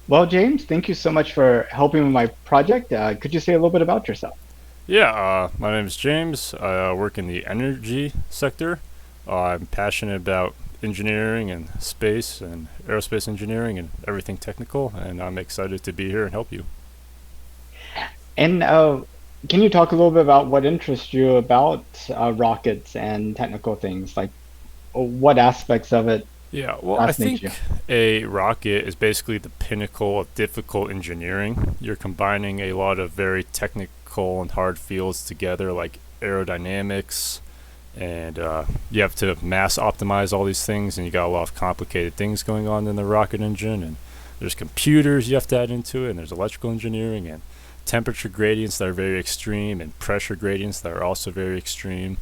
Well, James, thank you so much for helping with my project. Could you say a little bit about yourself? Yeah, my name is James. I work in the energy sector. I'm passionate about engineering and space and aerospace engineering and everything technical, and I'm excited to be here and help you. And can you talk a little bit about what interests you about rockets and technical things? Like, what aspects of it Yeah, well, I fascinate you? think a rocket is basically the pinnacle of difficult engineering. You're combining a lot of very technical and hard fields together, like aerodynamics, and you have to mass optimize all these things, and you got a lot of complicated things going on in the rocket engine, and there's computers you have to add into it, and there's electrical engineering and temperature gradients that are very extreme and pressure gradients that are also very extreme.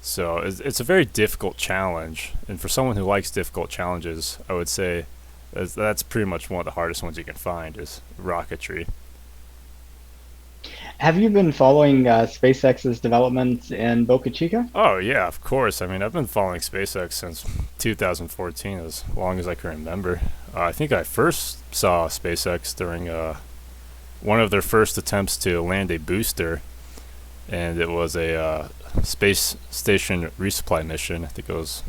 So it's a very difficult challenge, and for someone who likes difficult challenges, I would say that's pretty much one of the hardest ones you can find is rocketry. Have you been following SpaceX's developments in Boca Chica? Oh yeah, of course. I mean, I've been following SpaceX since 2014, as long as I can remember. I think I first saw SpaceX during one of their first attempts to land a booster, and it was a space station resupply mission. I think it was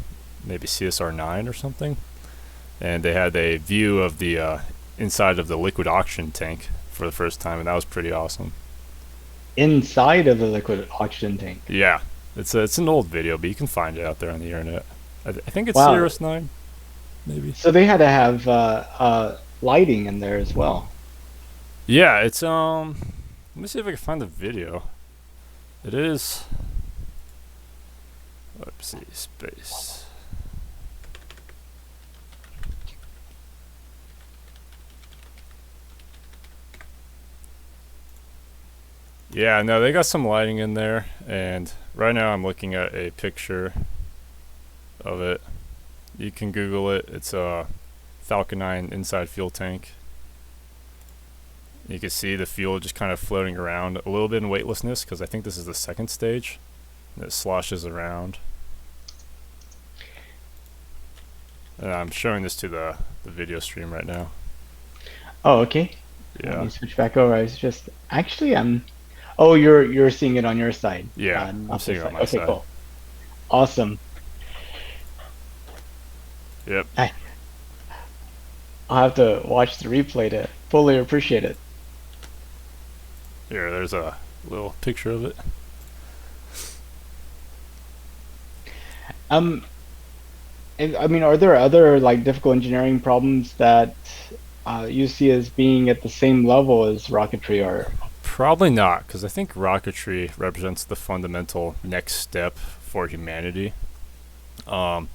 maybe CSR 9 or something, and they had a view of the inside of the liquid oxygen tank for the first time, and that was pretty awesome. Inside of the liquid oxygen tank. Yeah, it's an old video, but you can find it out there on the internet. I think it's Wow. Cirrus 9, maybe. So they had to have lighting in there as well. Yeah, it's Let me see if I can find the video. It is. Let's see, space. Yeah, no, they got some lighting in there, and right now I'm looking at a picture of it. You can Google it. It's a Falcon 9 inside fuel tank. You can see the fuel just kind of floating around a little bit in weightlessness because I think this is the second stage. It sloshes around. And I'm showing this to the video stream right now. Oh, okay. Let Yeah. me switch back over. I was just actually Oh, you're seeing it on your side, Yeah, I'm not seeing this it on side. my Okay, side. cool. Awesome. Yep. I, I'll have to watch the replay to fully appreciate it. Here, there's a little picture of it. Um, I mean, are there other like difficult engineering problems that you see as being at the same level as rocketry or Probably not, because I think rocketry represents the fundamental next step for humanity. Um,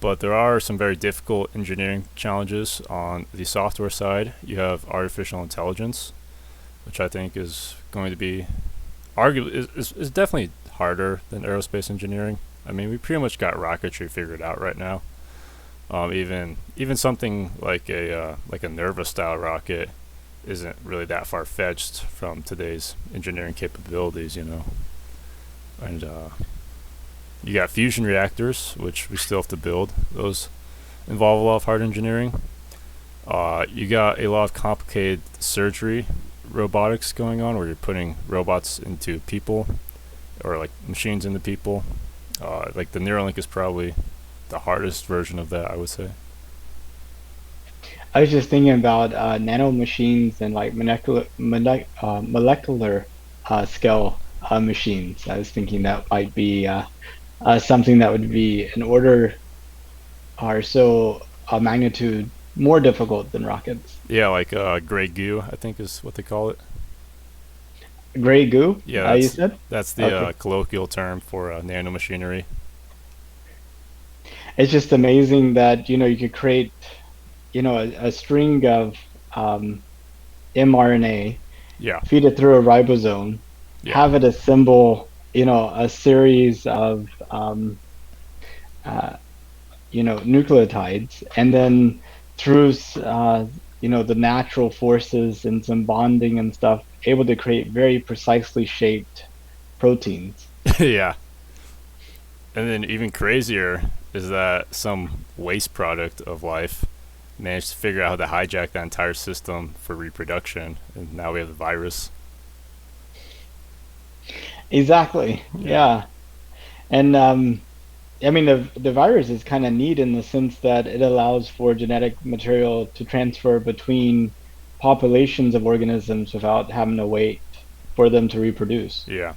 but there are some very difficult engineering challenges on the software side. You have artificial intelligence, which I think is going to be arguably is definitely harder than aerospace engineering. I mean, we pretty much got rocketry figured out right now. Even something like a Nerva style rocket isn't really that far fetched from today's engineering capabilities, you know. And you got fusion reactors, which we still have to build. Those involve a lot of hard engineering. You got a lot of complicated surgery robotics going on, where you're putting robots into people or like machines into people. Like the Neuralink is probably the hardest version of that, I would say. I was just thinking about nano machines and like molecular scale machines. I was thinking that might be something that would be an order or so a magnitude more difficult than rockets. Yeah, like gray goo, I think is what they call it. Gray goo, Yeah, you said? that's the Okay. colloquial term for nanomachinery. It's just amazing that, you could create, a string of um, mRNA, Yeah, feed it through a ribosome, yeah, have it assemble, a series of uh, nucleotides, and then through the natural forces and some bonding and stuff, able to create very precisely shaped proteins. yeah. And then even crazier is that some waste product of life managed to figure out how to hijack that entire system for reproduction, and now we have the virus. Exactly. Yeah. Yeah. And I mean, the virus is kind of neat in the sense that it allows for genetic material to transfer between populations of organisms without having to wait for them to reproduce. Yeah.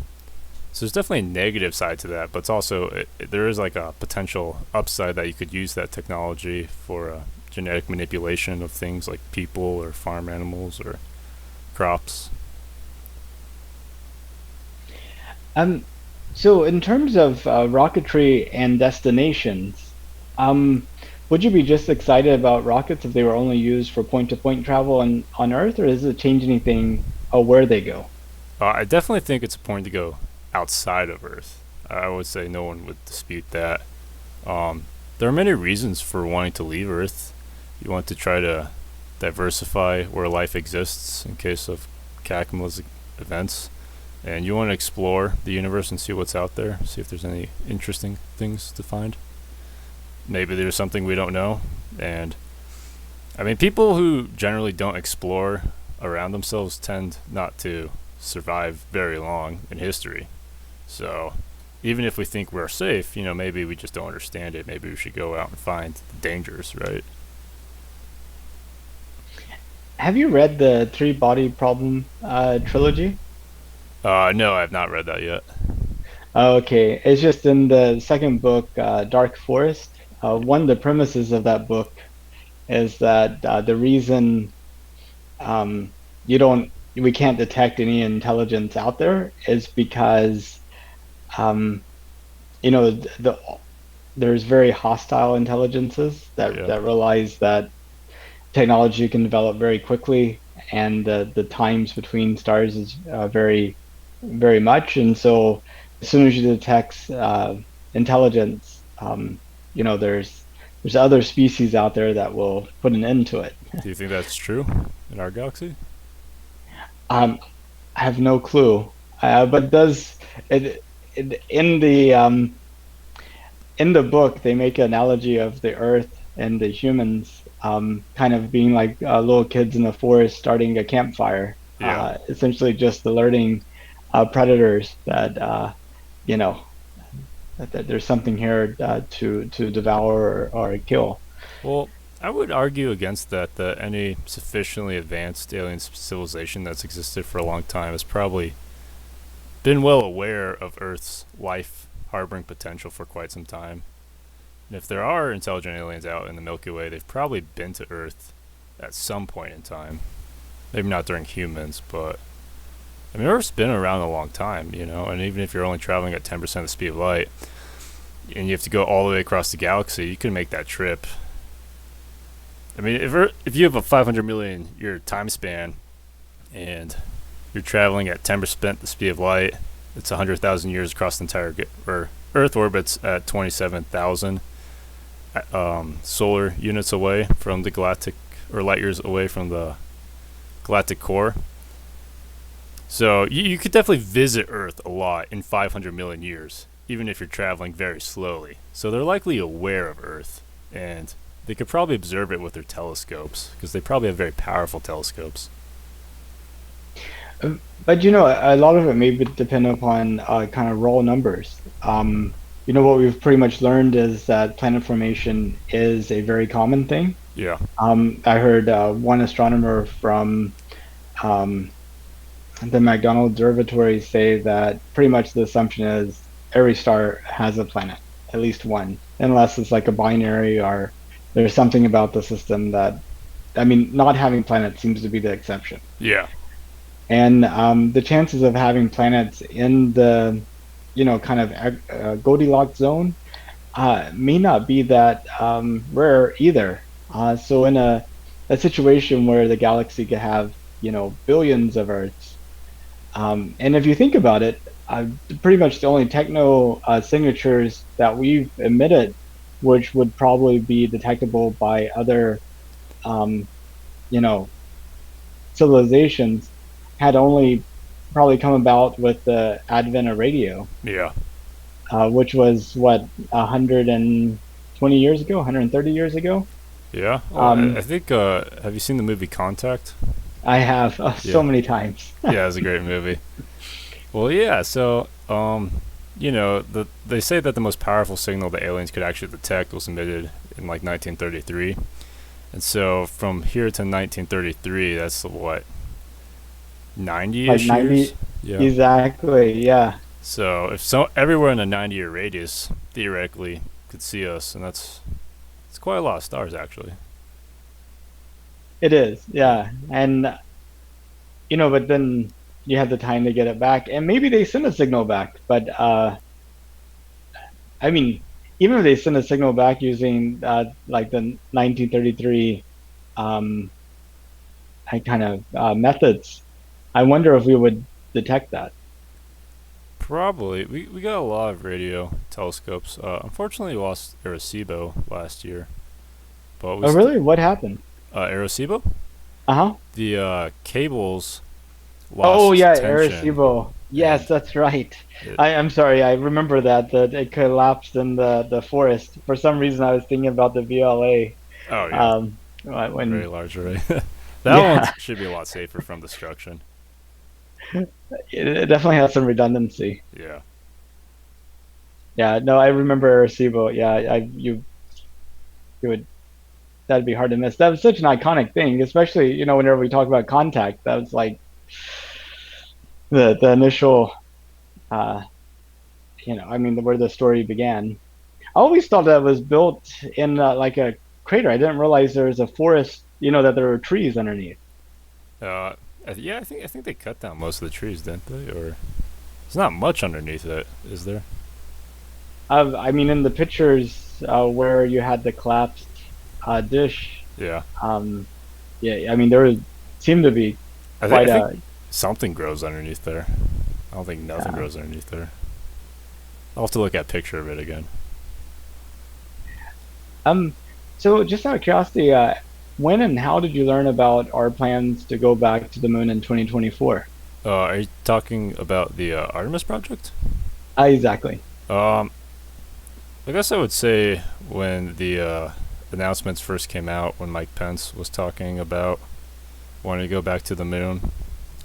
So there's definitely a negative side to that, but it's also there is like a potential upside that you could use that technology for genetic manipulation of things like people or farm animals or crops. Um, so in terms of rocketry and destinations, um, would you be just excited about rockets if they were only used for point-to-point travel on Earth, or does it change anything where they go? I definitely think it's a point to go outside of Earth. I would say no one would dispute that. Um, there are many reasons for wanting to leave Earth. You want to try to diversify where life exists in case of cataclysmic events, and you want to explore the universe and see what's out there, see if there's any interesting things to find. Maybe there's something we don't know, and I mean, people who generally don't explore around themselves tend not to survive very long in history. So, even if we think we're safe, maybe we just don't understand it. Maybe we should go out and find the dangers, right? Have you read the Three Body Problem trilogy? No, I have not read that yet. Okay, it's just in the second book, Dark Forest. One of the premises of that book is that the reason you don't we can't detect any intelligence out there is because um, there's very hostile intelligences Yeah. that realize that technology can develop very quickly, and the times between stars is very much. And so, as soon as you detect intelligence, there's other species out there that will put an end to it. Do you think that's true in our galaxy? Um, I have no clue, but does it, it in the book they make an analogy of the Earth and the humans kind of being like little kids in the forest starting a campfire, Yeah. essentially just alerting predators that you know that there's something here to devour or kill. Well, I would argue against that. That any sufficiently advanced alien civilization that's existed for a long time has probably been well aware of Earth's life harboring potential for quite some time. And if there are intelligent aliens out in the Milky Way, they've probably been to Earth at some point in time. Maybe not during humans, but I mean, Earth's been around a long time, and even if you're only traveling at 10% of the speed of light, and you have to go all the way across the galaxy, you can make that trip. I mean, if you have a 500 million year time span and you're traveling at 10% the speed of light, it's 100,000 years across the entire or Earth orbits at 27,000 solar units away from the galactic, or light years away from the galactic core. So you could definitely visit Earth a lot in 500 million years, even if you're traveling very slowly. So they're likely aware of Earth, and they could probably observe it with their telescopes, because they probably have very powerful telescopes. But a lot of it may depend upon kind of raw numbers. What we've pretty much learned is that planet formation is a very common thing. Yeah. I heard one astronomer from um, the McDonald Observatory say that pretty much the assumption is every star has a planet, at least one, unless it's like a binary or there's something about the system that, I mean, not having planets seems to be the exception. Yeah. And the chances of having planets in the, kind of Goldilocks zone may not be that rare either. So in a situation where the galaxy could have, billions of Earths, and if you think about it, pretty much the only techno signatures that we've emitted, which would probably be detectable by other, um, you know, civilizations, had only probably come about with the advent of radio, Yeah. which was what 120 years ago, 130 years ago. Yeah. Well, I Um, think. Have you seen the movie Contact? I have so Yeah. many times. Yeah, it's a great movie. Well, yeah. So, they say that the most powerful signal that aliens could actually detect was emitted in like 1933, and so from here to 1933, that's what Like 90-ish years. 90, Yeah. exactly. Yeah, So if so, everywhere in a 90-year radius theoretically could see us, and it's quite a lot of stars actually. it is. Yeah. Yeah. And, but then you have the time to get it back. And maybe they send a signal back. But, I mean, even if they send a signal back using like the 1933 um, kind of methods, I wonder if we would detect that. Probably. We got a lot of radio telescopes. Unfortunately, we lost Arecibo last year, but we Oh, still really? What happened? Arecibo. Uh-huh. The cables Oh, lost yeah, tension, Arecibo. Yes, and that's right. it. I'm sorry. I remember that it collapsed in the forest. For some reason, I was thinking about the VLA. Oh yeah, Um, very when large array. That one yeah, should be a lot safer from destruction. it definitely has some redundancy. Yeah. Yeah, no, I remember Arecibo. Yeah, you would that'd be hard to miss. That was such an iconic thing, especially whenever we talk about contact. That was like the initial, uh, I mean, where the story began. I always thought that was built in like a crater. I didn't realize there was a forest, that there were trees underneath. Uh, yeah, I think they cut down most of the trees, didn't they? Or there's not much underneath it, is there? I mean, in the pictures where you had the collapsed dish, Yeah. um, yeah, I mean, there seemed to be I quite think a. something grows underneath there. I don't think nothing Uh, grows underneath there. I'll have to look at a picture of it again. um, so just out of curiosity, when and how did you learn about our plans to go back to the moon in 2024? Are you talking about the Artemis project? Exactly. Um, I guess I would say when the announcements first came out, when Mike Pence was talking about wanting to go back to the moon,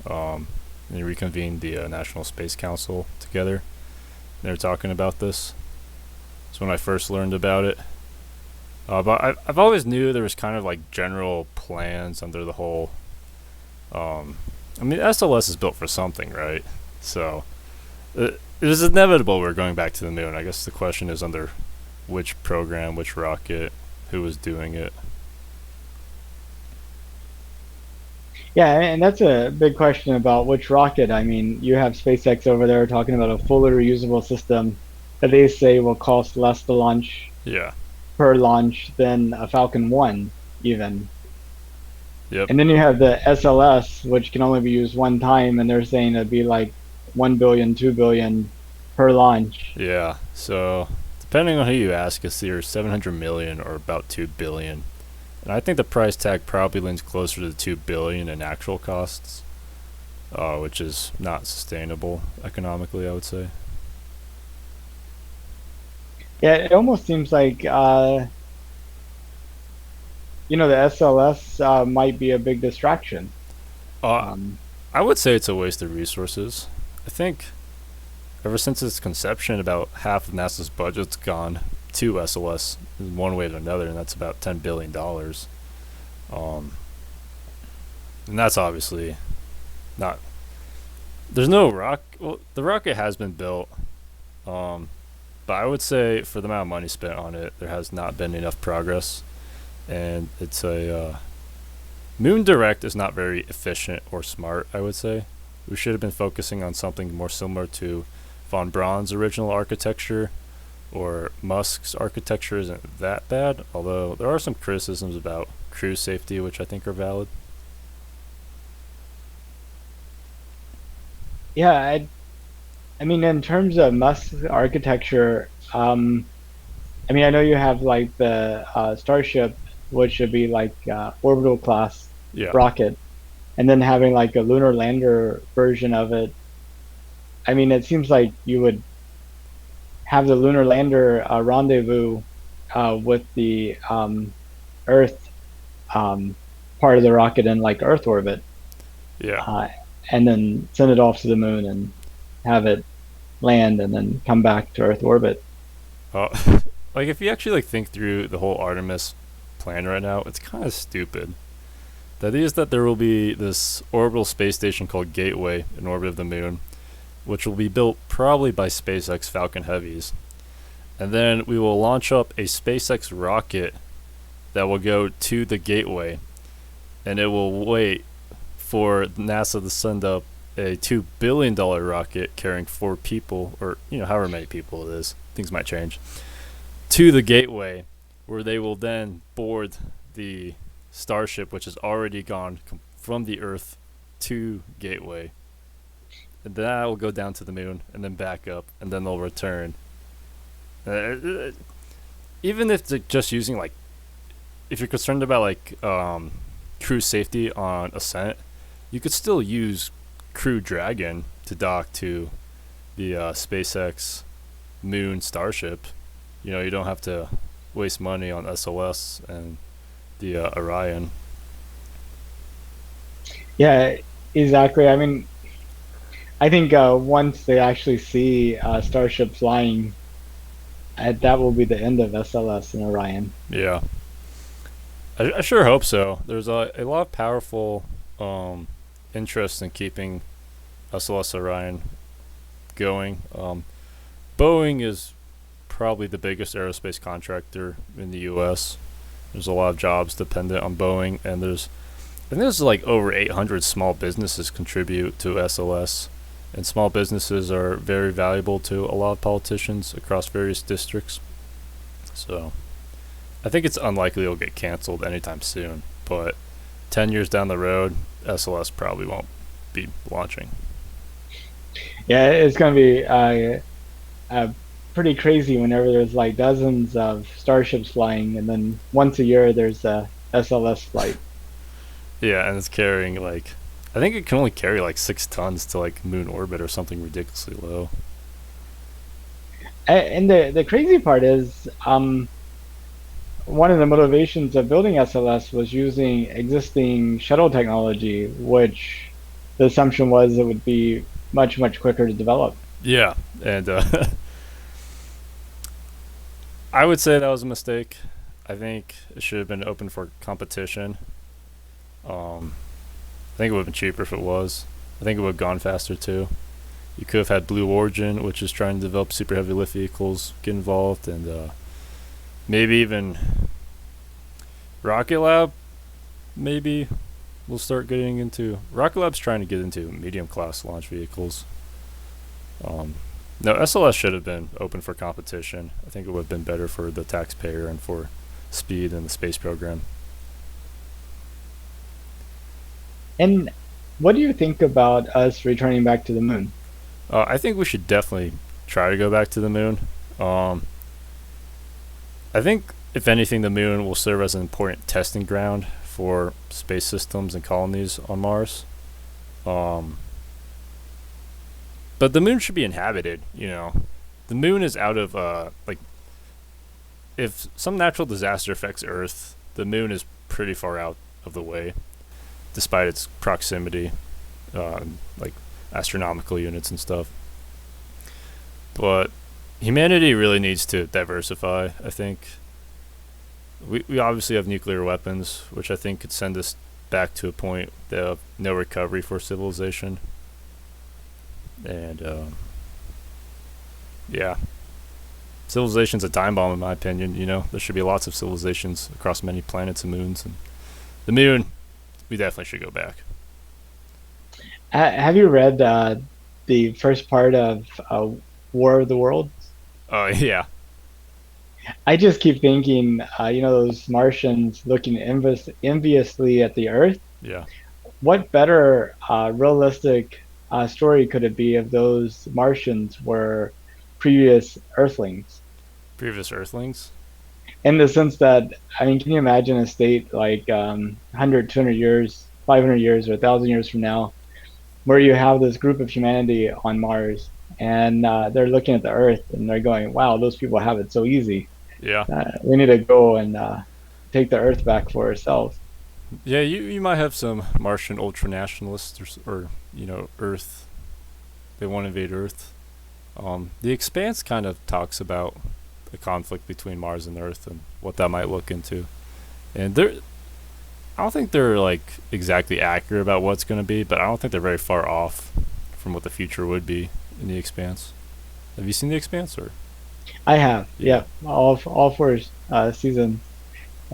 um, and he reconvened the National Space Council together. They were talking about this. That's when I first learned about it. But I've always knew there was kind of like general plans under the whole. Um, I mean, SLS is built for something, right? So it was inevitable we're going back to the moon. I guess the question is under which program, which rocket, who was doing it. Yeah, and that's a big question about which rocket. I mean, you have SpaceX over there talking about a fully reusable system that they say will cost less to launch Yeah. per launch than a Falcon 1, even. Yep. And then you have the SLS, which can only be used one time, and they're saying it'd be like 1 billion, 2 billion per launch. Yeah. So depending on who you ask, it's either 700 million or about 2 billion. And I think the price tag probably leans closer to 2 billion in actual costs, which is not sustainable economically, I would say. Yeah, it almost seems like the SLS might be a big distraction. Uh, Um, I would say it's a waste of resources. I think ever since its conception, about half of NASA's budget's gone to SLS in one way or another, and that's about $10 billion. Um, and that's obviously not. There's no rock. Well, the rocket has been built, um, but I would say for the amount of money spent on it, there has not been enough progress, and it's a Moon Direct is not very efficient or smart. I would say we should have been focusing on something more similar to von Braun's original architecture, or Musk's architecture isn't that bad, although there are some criticisms about crew safety, which I think are valid. yeah, I mean, in terms of Musk's architecture, I mean, I know you have like the Starship, which should be like orbital class Yeah, rocket, and then having like a lunar lander version of it. I mean, it seems like you would have the lunar lander rendezvous with the Earth um, part of the rocket in like Earth orbit, Yeah. uh, and then send it off to the moon and have it land and then come back to Earth orbit. Uh, like if you actually like think through the whole Artemis plan right now, it's kind of stupid. The idea is that there will be this orbital space station called Gateway in orbit of the moon, which will be built probably by SpaceX Falcon Heavies. And then we will launch up a SpaceX rocket that will go to the Gateway, and it will wait for NASA to send up a $2 billion rocket carrying 4 people, or however many people it is. Things might change. To the Gateway, where they will then board the Starship, which has already gone from the Earth to Gateway, and then that will go down to the moon and then back up, and then they'll return. Even if they're just using like, if you're concerned about like crew safety on ascent, you could still use Crew Dragon to dock to the SpaceX Moon Starship. You don't have to waste money on SOS and the Orion. Yeah, exactly. I mean, I think once they actually see Starship flying, that will be the end of SLS and Orion. Yeah, I sure hope so. There's a lot of powerful um, interest in keeping SLS Orion going. Boeing is probably the biggest aerospace contractor in the U.S. There's a lot of jobs dependent on Boeing, and I think there's like over 800 small businesses contribute to SLS, and small businesses are very valuable to a lot of politicians across various districts. So I think it's unlikely it'll get canceled anytime soon, but 10 years down the road, SLS probably won't be launching. Yeah, it's going to be pretty crazy whenever there's like dozens of starships flying, and then once a year there's a SLS flight. Yeah, and it's carrying like, I think it can only carry like 6 tons to like moon orbit or something ridiculously low. And the crazy part is, one of the motivations of building SLS was using existing shuttle technology, which the assumption was it would be much quicker to develop. Yeah, and I would say that was a mistake. I think it should have been open for competition. I think it would have been cheaper if it was. I think it would have gone faster too. You could have had Blue Origin, which is trying to develop super heavy lift vehicles, get involved, and maybe even Rocket Lab. Maybe we'll start getting into Rocket Lab's trying to get into medium class launch vehicles. Um, no, SLS should have been open for competition. I think it would have been better for the taxpayer and for speed and the space program. And what do you think about us returning back to the moon? I think we should definitely try to go back to the moon. Um, I think, if anything, the moon will serve as an important testing ground for space systems and colonies on Mars. Um, but the moon should be inhabited. The moon is out of, like, if some natural disaster affects Earth, the moon is pretty far out of the way, despite its proximity, like astronomical units and stuff. But humanity really needs to diversify, I think. We obviously have nuclear weapons, which I think could send us back to a point of no recovery for civilization. And, yeah. Civilization's a time bomb, in my opinion. There should be lots of civilizations across many planets and moons. And the moon, we definitely should go back. Have you read the first part of War of the Worlds? Oh, yeah. I just keep thinking, those Martians looking enviously at the Earth. Yeah. What better realistic story could it be if those Martians were previous Earthlings? Previous Earthlings? In the sense that, I mean, can you imagine a state like 100, 200 years, 500 years, or 1,000 years from now, where you have this group of humanity on Mars, and they're looking at the Earth and they're going, "Wow, those people have it so easy. Yeah. We need to go and take the Earth back for ourselves. Yeah, you might have some Martian ultranationalists or Earth. They want to invade Earth. The Expanse kind of talks about the conflict between Mars and Earth and what that might look into. And I don't think they're like exactly accurate about what it's going to be, but I don't think they're very far off from what the future would be in the Expanse. Have you seen the Expanse or? I have, Yeah, yeah, all four seasons.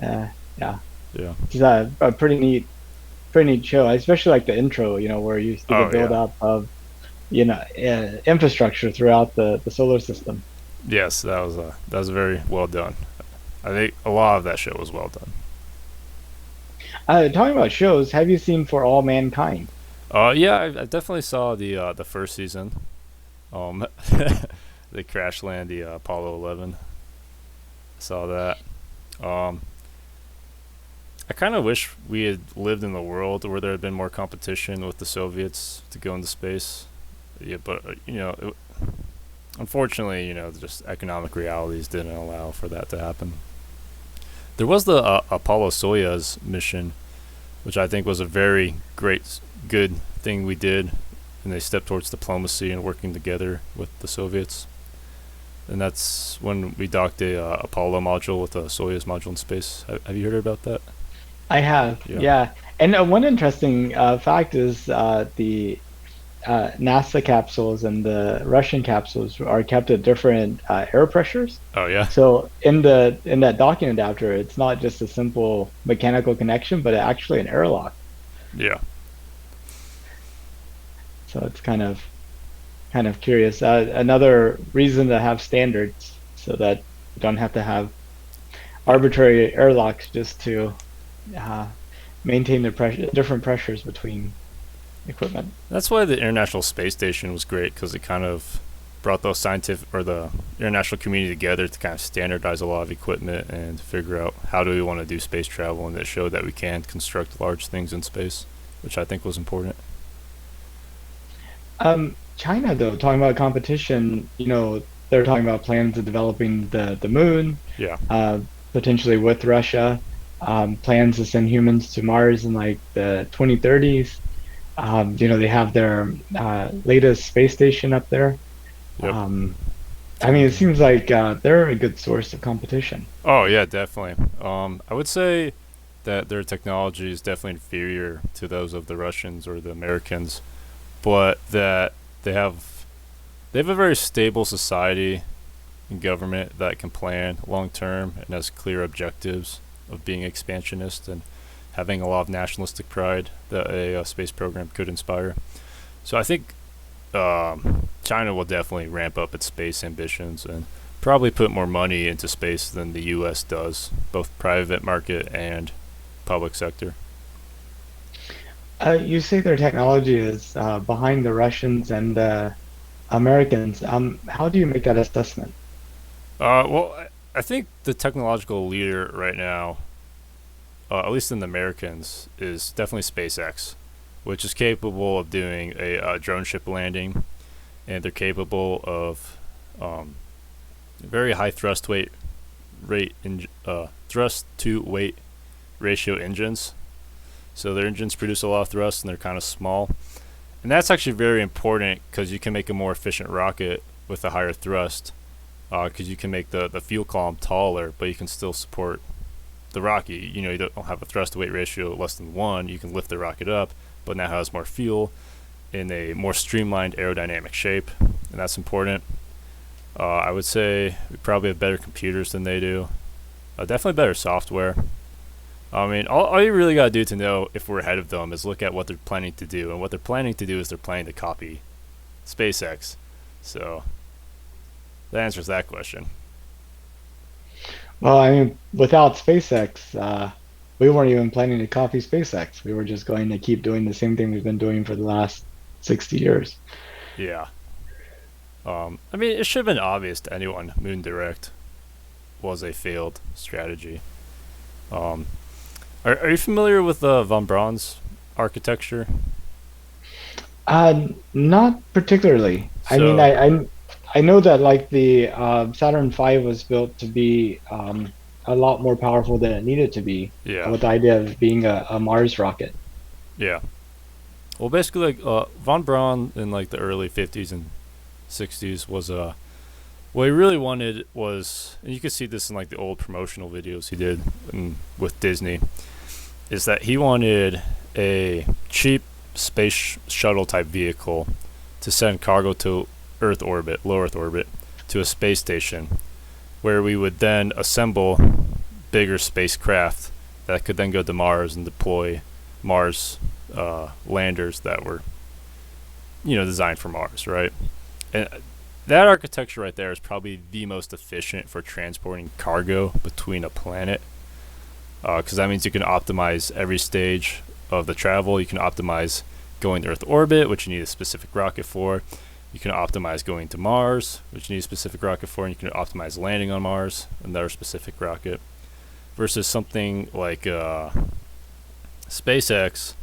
Uh, yeah, yeah. it's a pretty neat show. I especially like the intro, where you see the Oh build yeah. up of infrastructure throughout the solar system. Yes, that was very well done. I think a lot of that show was well done. Talking about shows, have you seen For All Mankind? Yeah, I definitely saw the first season. Um, the crash land the Apollo 11. Saw that. Um, I kind of wish we had lived in the world where there had been more competition with the Soviets to go into space. Yeah, but unfortunately, just economic realities didn't allow for that to happen. There was the Apollo Soyuz mission, which I think was a very good thing we did, and they stepped towards diplomacy and working together with the Soviets. And that's when we docked a Apollo module with a Soyuz module in space. Have you heard about that? I have, Yeah. yeah. And one interesting fact is the NASA capsules and the Russian capsules are kept at different air pressures. Oh yeah. So in that docking adapter, it's not just a simple mechanical connection, but actually an airlock. Yeah. So it's kind of curious. Another reason to have standards so that you don't have to have Yeah. arbitrary airlocks just to uh, maintain the different pressures between equipment. That's why the International Space Station was great because it kind of brought those scientific or the international community together to kind of standardize a lot of equipment and figure out how do we want to do space travel, and it showed that we can construct large things in space, which I think was important. China, though, talking about competition, they're talking about plans of developing the moon, Yeah. uh, potentially with Russia, plans to send humans to Mars in like the 2030s. They have their latest space station up there. Yep. Um, I mean, it seems like they're a good source of competition. Oh yeah, definitely. I would say that their technology is definitely inferior to those of the Russians or the Americans, but that they have they have a very stable society and government that can plan long term and has clear objectives of being expansionist and having a lot of nationalistic pride that a space program could inspire. So I think China will definitely ramp up its space ambitions and probably put more money into space than the U.S. does, both private market and public sector. You say their technology is behind the Russians and the Americans. How do you make that assessment? Well, I think the technological leader right now, at least in the Americans, is definitely SpaceX, which is capable of doing a drone ship landing, and they're capable of um, very high thrust to weight ratio engines. So their engines produce a lot of thrust, and they're kind of small, and that's actually very important because you can make a more efficient rocket with a higher thrust. Because you can make the fuel column taller, but you can still support the rocket. You don't have a thrust to weight ratio less than 1. You can lift the rocket up, but now has more fuel in a more streamlined aerodynamic shape, and that's important. I would say we probably have better computers than they do. Definitely better software. I mean, all you really gotta do to know if we're ahead of them is look at what they're planning to do, and what they're planning to do is they're planning to copy SpaceX. So that answers that question. Well, I mean, without SpaceX, we weren't even planning to copy SpaceX. We were just going to keep doing the same thing we've been doing for the last 60 years. Yeah. I mean, it should have been obvious to anyone. Moon Direct was a failed strategy. Um, are you familiar with von Braun's architecture? Not particularly. I mean, So I know that like the Saturn V was built to be a lot more powerful than it needed to be, Yeah, with the idea of being a Mars rocket. yeah. Well, basically, like von Braun in like the early '50s and '60s was what he really wanted was, and you can see this in like the old promotional videos he did with Disney, is that he wanted a cheap space shuttle type vehicle to send cargo to Earth orbit, low Earth orbit, to a space station, where we would then assemble bigger spacecraft that could then go to Mars and deploy Mars landers that were, designed for Mars, right? And that architecture right there is probably the most efficient for transporting cargo between a planet, because that means you can optimize every stage of the travel. You can optimize going to Earth orbit, which you need a specific rocket for. You can optimize going to Mars, which you need a specific rocket for, and you can optimize landing on Mars, another specific rocket. Versus something like SpaceX,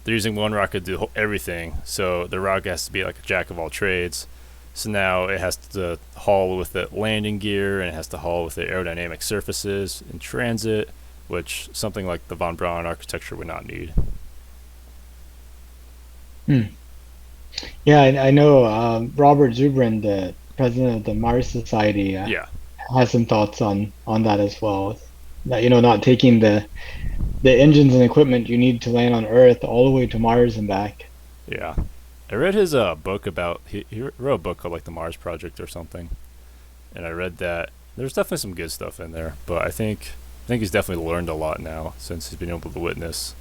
they're using one rocket to do everything, so the rocket has to be like a jack of all trades. So now it has to haul with it landing gear, and it has to haul with it aerodynamic surfaces in transit, which something like the von Braun architecture would not need. Hmm. Yeah, I know Robert Zubrin, the president of the Mars Society, Yeah, has some thoughts on that as well. That, not taking the engines and equipment you need to land on Earth all the way to Mars and back. yeah. I read his book about he wrote a book called like the Mars Project or something, and I read that there's definitely some good stuff in there, but I think he's definitely learned a lot now since he's been able to witness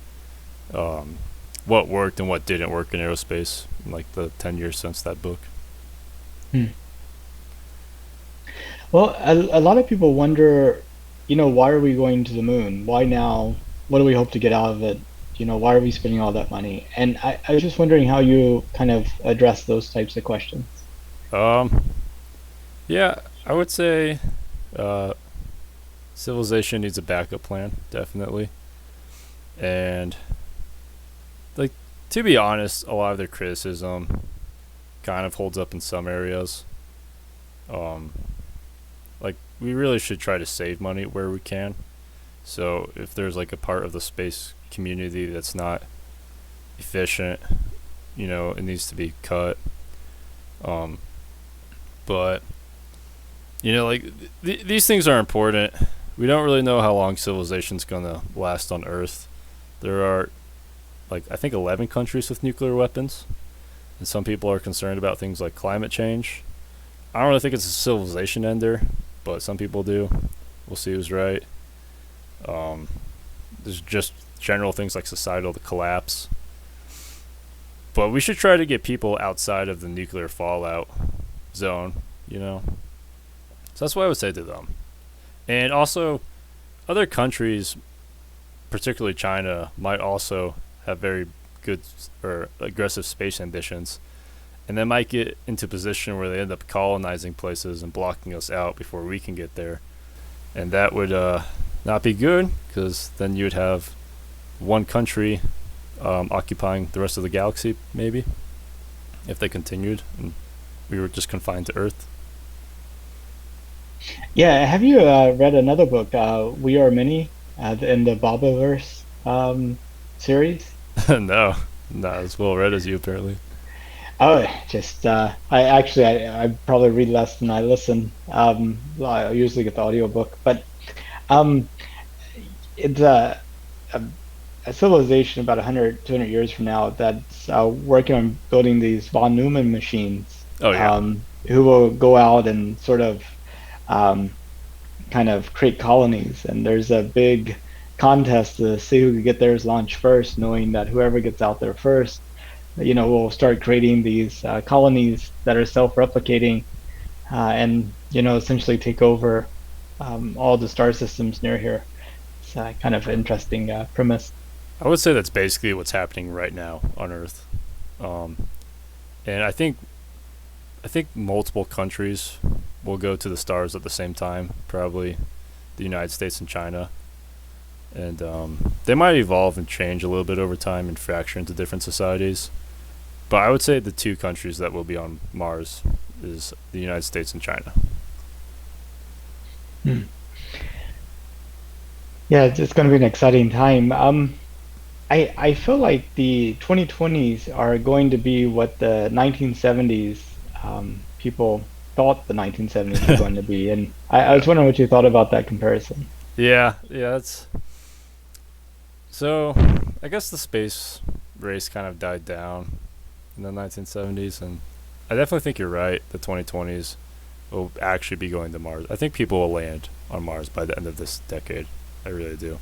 um, what worked and what didn't work in aerospace in like the 10 years since that book. Hmm. Well, a lot of people wonder, why are we going to the moon? Why now? What do we hope to get out of it? Why are we spending all that money? And I was just wondering how you kind of address those types of questions. Um, yeah, I would say uh, civilization needs a backup plan, definitely, and like to be honest, a lot of their criticism kind of holds up in some areas. Um, like we really should try to save money where we can. So if there's like a part of the space community that's not efficient, it needs to be cut. Um, but like these things are important. We don't really know how long civilization's gonna last on Earth. There are like I think 11 countries with nuclear weapons, and some people are concerned about things like climate change. I don't really think it's a civilization ender, but some people do. We'll see who's right. Um, there's just general things like societal collapse. But we should try to get people outside of the nuclear fallout zone, you know? So that's what I would say to them. And also, other countries, particularly China, might also have very good or aggressive space ambitions. And they might get into a position where they end up colonizing places and blocking us out before we can get there. And that would not be good, because then you would have one country occupying the rest of the galaxy, maybe, if they continued and we were just confined to Earth. Yeah, have you read another book, We Are Many, in the Bobaverse series? No, not as well read as you, apparently. Oh, just I probably read less than I listen. I usually get the audiobook, but um, it's a, a civilization about 100, 200 years from now that's working on building these von Neumann machines, Oh, yeah. who will go out and sort of um, kind of create colonies. And there's a big contest to see who can get theirs launched first, knowing that whoever gets out there first, will start creating these colonies that are self-replicating, and essentially take over all the star systems near here. It's kind of interesting premise. I would say that's basically what's happening right now on Earth. Um, and I think multiple countries will go to the stars at the same time, probably the United States and China. And they might evolve and change a little bit over time and fracture into different societies. But I would say the two countries that will be on Mars is the United States and China. Hmm. Yeah, it's going to be an exciting time. I feel like the 2020s are going to be what the 1970s people thought the 1970s were going to be, and I Yeah. was wondering what you thought about that comparison. Yeah, that's so I guess the space race kind of died down in the 1970s, and I definitely think you're right. The 2020s will actually be going to Mars. I think people will land on Mars by the end of this decade. I really do.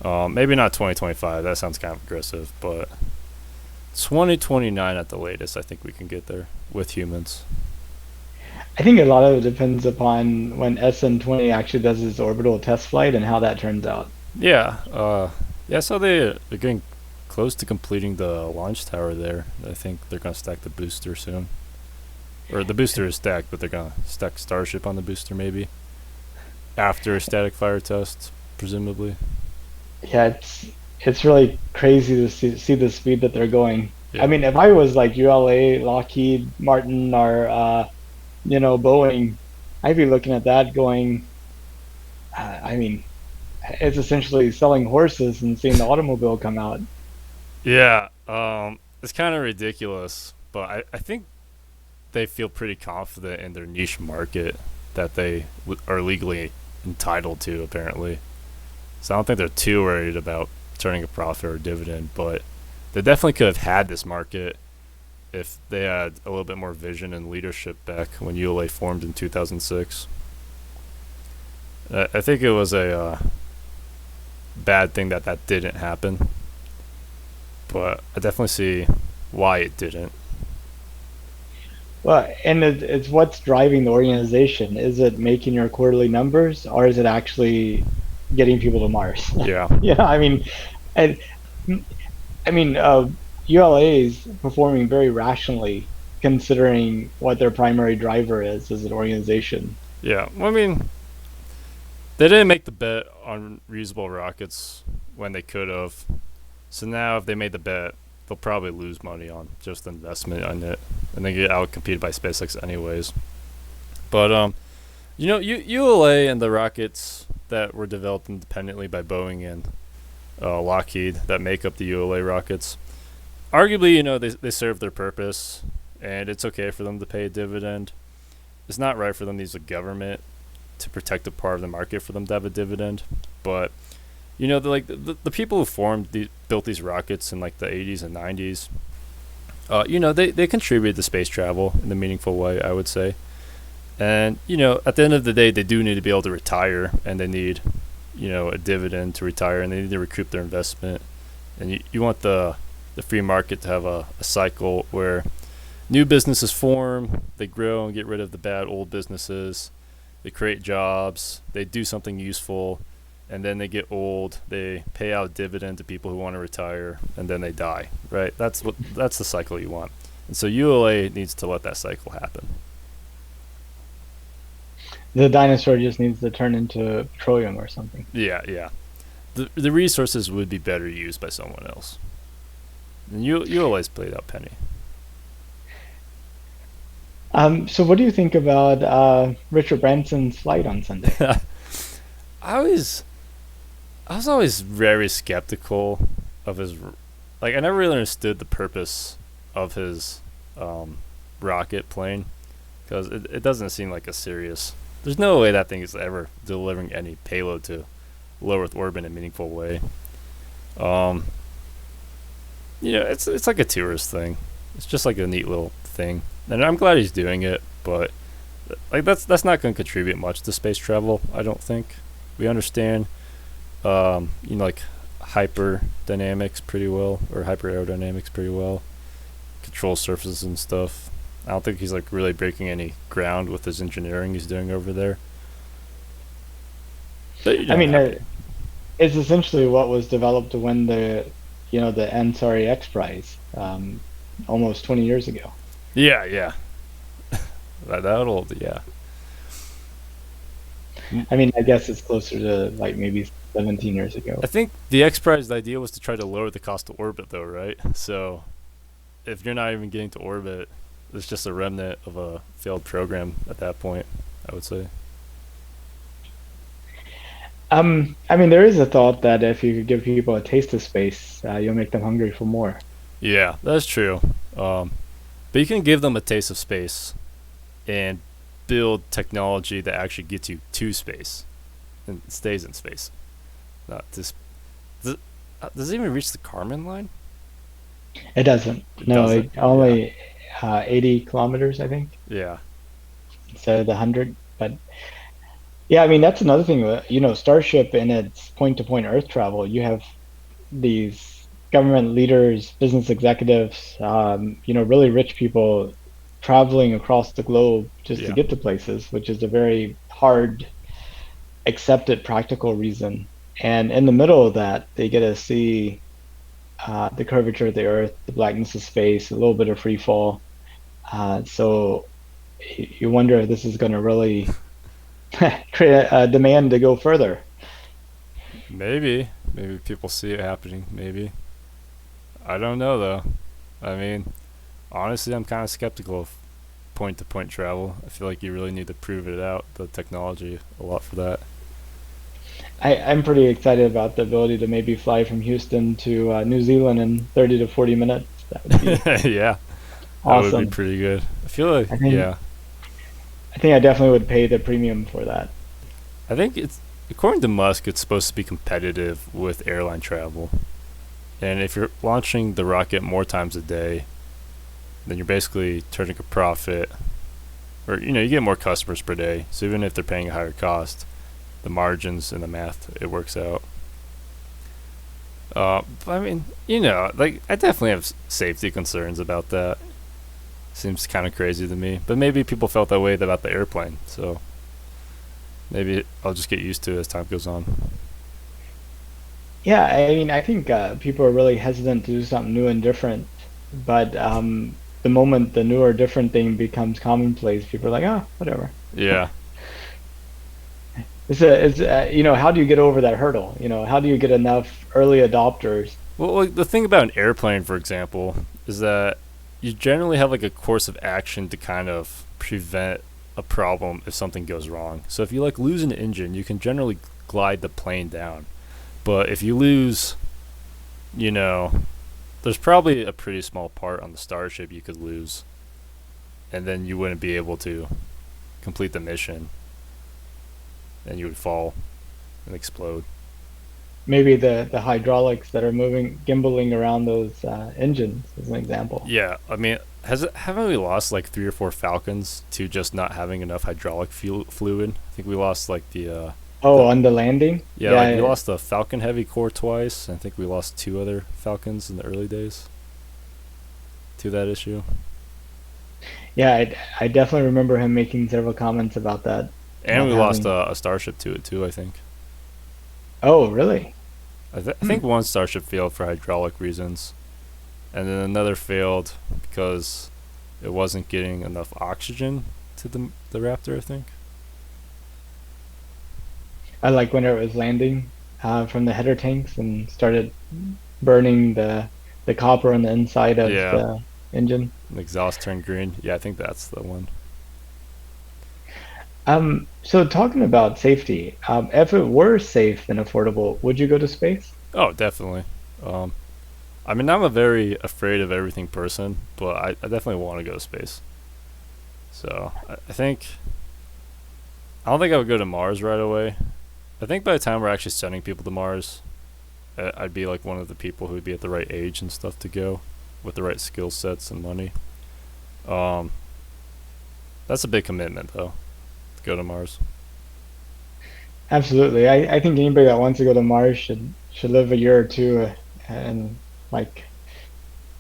Maybe not 2025. That sounds kind of aggressive, but 2029 at the latest. I think we can get there with humans. I think a lot of it depends upon when SN20 actually does its orbital test flight and how that turns out. Yeah. Yeah. So they're getting close to completing the launch tower there. I think they're gonna stack the booster soon, or the booster is stacked, but they're gonna stack Starship on the booster maybe after a static fire test, presumably. Yeah, it's really crazy to see the speed that they're going. I Yeah. mean, if I was like ULA, Lockheed Martin, or Boeing, I'd be looking at that going, I mean, it's essentially selling horses and seeing the automobile come out. Yeah. It's kind of ridiculous, but I think they feel pretty confident in their niche market that they are legally entitled to, apparently. So I don't think they're too worried about turning a profit or a dividend, but they definitely could have had this market if they had a little bit more vision and leadership back when ULA formed in 2006. I think it was a bad thing that that didn't happen, but I definitely see why it didn't. Well, and it's what's driving the organization. Is it making your quarterly numbers, or is it actually getting people to Mars? Yeah, Yeah, I mean, and I mean, ULA is performing very rationally considering what their primary driver is as an organization. yeah. Well, I mean, they didn't make the bet on reusable rockets when they could have. So now, if they made the bet, they'll probably lose money on just the investment on it, and they get out competed by SpaceX anyways. But ULA and the rockets that were developed independently by Boeing and Lockheed that make up the ULA rockets, arguably, they serve their purpose, and it's okay for them to pay a dividend. It's not right for them to use the government to protect a part of the market for them to have a dividend, but the people who built these rockets in like the 80s and 90s, they contributed to space travel in a meaningful way, I would say. And at the end of the day, they do need to be able to retire, and they need a dividend to retire, and they need to recoup their investment. And you want the free market to have a cycle where new businesses form, they grow and get rid of the bad old businesses, they create jobs, they do something useful, and then they get old, they pay out dividend to people who want to retire, and then they die. Right? That's the cycle you want. And so ULA needs to let that cycle happen. The dinosaur just needs to turn into petroleum or something. Yeah, yeah. The resources would be better used by someone else. And ULA's played out penny. So what do you think about Richard Branson's flight on Sunday? I was I was always very skeptical of his. Like, I never really understood the purpose of his um, rocket plane because it doesn't seem like a serious. There's no way that thing is ever delivering any payload to low Earth orbit in a meaningful way. Um, it's like a tourist thing. It's just like a neat little thing, and I'm glad he's doing it. But like that's not going to contribute much to space travel. I don't think we understand like hyperdynamics pretty well, or hyperaerodynamics pretty well, control surfaces and stuff. I don't think he's like really breaking any ground with his engineering he's doing over there. But I mean, happy. it's essentially what was developed to win the Ansari X Prize almost 20 years ago. Yeah, yeah. That old, yeah. I mean, I guess it's closer to like maybe 17 years I ago. think the X Prize idea was to try to lower the cost of orbit, though, right? So if you're not even getting to orbit, it's just a remnant of a failed program at that point, I would say. I mean, there is a thought that if you could give people a taste of space, you'll make them hungry for more. Yeah, that's true. Um, but you can give them a taste of space and build technology that actually gets you to space and stays in space. Not this. Does, does it even reach the Kármán line? It doesn't. It No, doesn't. it Yeah. only 80 kilometers, I think, Yeah. instead of the 100. But yeah, I mean, that's another thing. Starship in its point-to-point Earth travel, you have these government leaders, business executives, really rich people traveling across the globe just to Yeah. get to places, which is a very hard, accepted practical reason. And in the middle of that, they get to see the curvature of the Earth, the blackness of space, a little bit of free fall. So you wonder if this is going to really create a demand to go further. Maybe. Maybe people see it happening. Maybe. I don't know though. I mean, honestly, I'm kind of skeptical of point to point travel. I feel like you really need to prove it out, the technology, a lot for that. I'm pretty excited about the ability to maybe fly from Houston to New Zealand in 30 to 40 minutes. That would be Yeah, that would be awesome. pretty good. I feel like, I think yeah. I think I definitely would pay the premium for that. I think it's, according to Musk, it's supposed to be competitive with airline travel. And if you're launching the rocket more times a day, then you're basically turning a profit, or you get more customers per day. So even if they're paying a higher cost, the margins and the math, it works out. But I mean, like I definitely have safety concerns about that. Seems kind of crazy to me, but maybe people felt that way about the airplane. So maybe I'll just get used to it as time goes on. Yeah, I mean, I think people are really hesitant to do something new and different, but the moment the new or different thing becomes commonplace, people are like, oh, whatever. Yeah. How do you get over that hurdle? How do you get enough early adopters? Well, like the thing about an airplane, for example, is that you generally have like a course of action to kind of prevent a problem if something goes wrong. So if you like lose an engine, you can generally glide the plane down. But if you lose, you know, there's probably a pretty small part on the Starship you could lose, and then you wouldn't be able to complete the mission, and you would fall and explode. Maybe the hydraulics that are moving, gimbaling around those engines, as an example. Yeah, I mean, haven't we lost like 3 or 4 Falcons to just not having enough hydraulic fluid? I think we lost like the Oh, on the landing? yeah, like we Yeah, lost the Falcon Heavy core twice. I think we lost 2 other Falcons in the early days to that issue. yeah. I definitely remember him making several comments about that, And not we lost having. a Starship to it too. I think. Oh, really? I think one Starship failed for hydraulic reasons, and then another failed because it wasn't getting enough oxygen to the Raptor. I think. I like when it was landing from the header tanks and started burning the copper on the inside of Yeah, the engine. the exhaust turned green. Yeah, I think that's the one. So talking about safety, if it were safe and affordable, would you go to space? Oh, definitely. Um, I mean, I'm a very afraid of everything person, but I definitely want to go to space. So I think I don't think I would go to Mars right away. I think by the time we're actually sending people to Mars, I'd be like one of the people who would be at the right age and stuff to go, with the right skill sets and money. Um, that's a big commitment though, to go to Mars. Absolutely. I think anybody that wants to go to Mars should live a year or two in like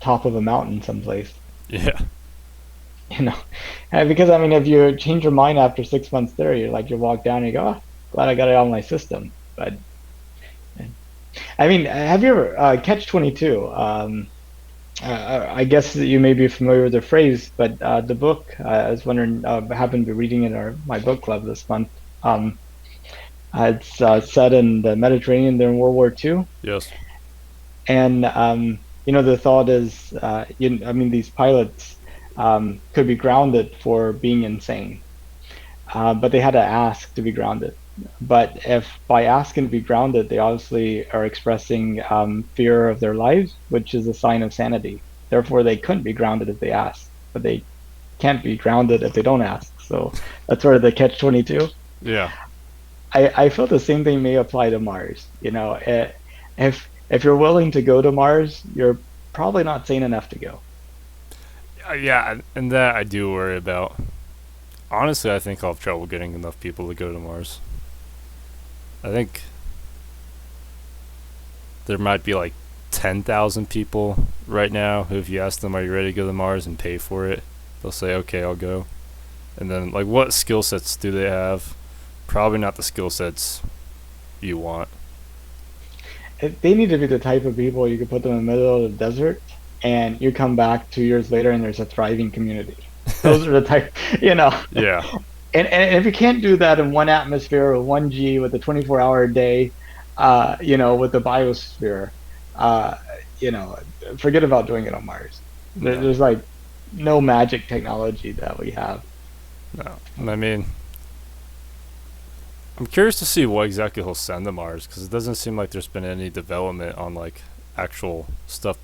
top of a mountain someplace. Yeah, You know, because I mean, if you change your mind after 6 months there, you walk down and you go, oh, glad I got it out of my system. But I mean, have you ever Catch 22? I guess that you may be familiar with the phrase, but the book, I was wondering, I happened to be reading it in my book club this month. Um, it's set in the Mediterranean during World War II, yes, and the thought is, I mean, these pilots could be grounded for being insane, but they had to ask to be grounded. But if by asking to be grounded, they obviously are expressing fear of their lives, which is a sign of sanity. Therefore, they couldn't be grounded if they asked, but they can't be grounded if they don't ask. So that's sort of the catch 22. Yeah. I feel the same thing may apply to Mars. If you're willing to go to Mars, you're probably not sane enough to go. Yeah, and that I do worry about. Honestly, I think I'll have trouble getting enough people to go to Mars. I think there might be like 10,000 people right now who, if you ask them, are you ready to go to Mars and pay for it, they'll say, okay, I'll go. And then, like, what skill sets do they have? Probably not the skill sets you want. They need to be the type of people you could put them in the middle of the desert, and you come back 2 years later and there's a thriving community. Those are the type, you know. Yeah, And if you can't do that in one atmosphere or 1G with a 24-hour day, with the biosphere, uh, you know, forget about doing it on Mars. no, There's like no magic technology that we have. no. I mean, I'm curious to see what exactly he'll send to Mars because it doesn't seem like there's been any development on like actual stuff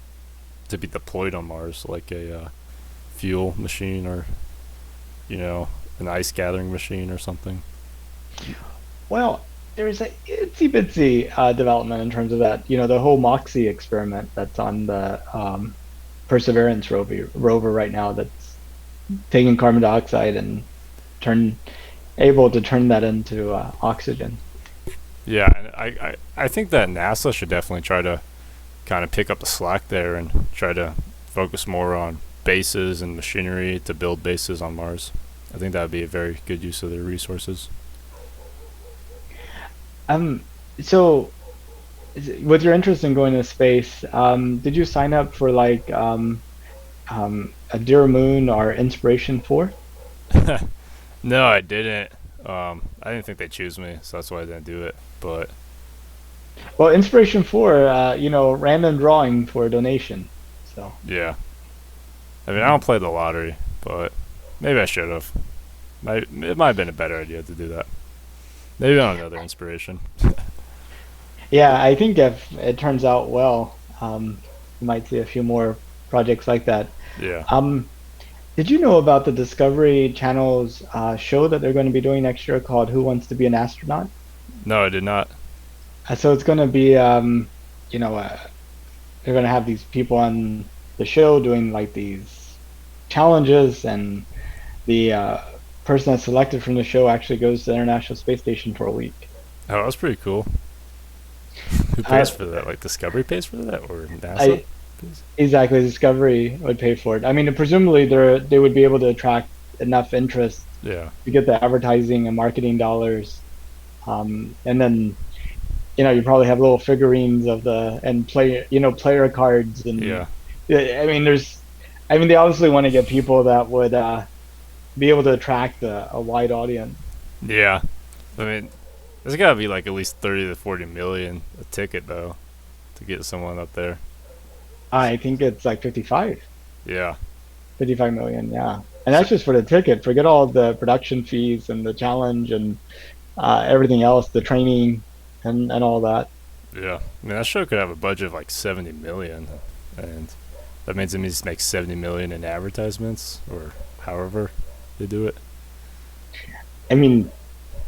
to be deployed on Mars, like a fuel machine or you know an ice gathering machine or something. Well, there's a itsy bitsy development in terms of that. The whole MOXIE experiment that's on the Perseverance rover right now that's taking carbon dioxide and turn able to turn that into oxygen. Yeah, and I think that NASA should definitely try to kind of pick up the slack there and try to focus more on bases and machinery to build bases on Mars. I think that would be a very good use of their resources. Um, so with your interest in going to space, did you sign up for like a Dear Moon or Inspiration 4? No, I didn't. I didn't think they'd choose me, so that's why I didn't do it. But Well, Inspiration 4, random drawing for a donation. So, yeah, I mean, I don't play the lottery, but maybe I should have. It might have been a better idea to do that. Maybe on another inspiration. yeah, I think if it turns out well, you might see a few more projects like that. Yeah. Um, did you know about the Discovery Channel's show that they're going to be doing next year called Who Wants to Be an Astronaut? No, I did not. So it's going to be, you know, uh, they're going to have these people on the show doing like these challenges, and the person that's selected from the show actually goes to the International Space Station for a week. Oh, that's pretty cool. Who pays I, for that? Like Discovery pays for that, or NASA? I exactly Discovery would pay for it. I mean, presumably they would be able to attract enough interest Yeah. to get the advertising and marketing dollars, and then you probably have little figurines of the and player cards, and Yeah. I mean they obviously want to get people that would be able to attract a wide audience. Yeah. I mean, there's got to be like at least 30 to 40 million a ticket though to get someone up there. I think it's like Yeah. 55 million, yeah. And that's just for the ticket. Forget all the production fees and the challenge and everything else, the training and all that. Yeah. I mean, that show could have a budget of like 70 million, and that means it needs to make 70 million in advertisements or however they do it. I mean,